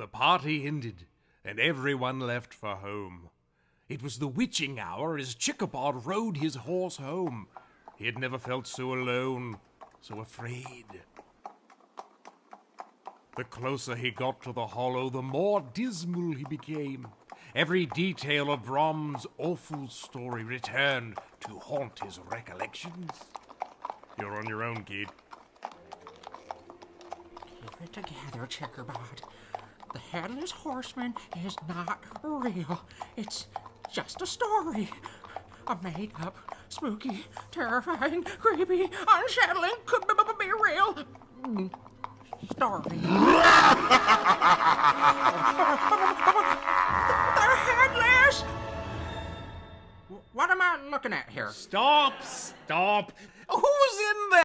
The party ended, and everyone left for home. It was the witching hour as Chickabod rode his horse home. He had never felt so alone, so afraid. The closer he got to the hollow, the more dismal he became. Every detail of Brom's awful story returned to haunt his recollections. You're on your own, kid. Keep it together, Checkerbot. The Headless Horseman is not real. It's just a story. A made-up, spooky, terrifying, creepy, unsettling, could be real story. They're headless! What am I looking at here? Stop!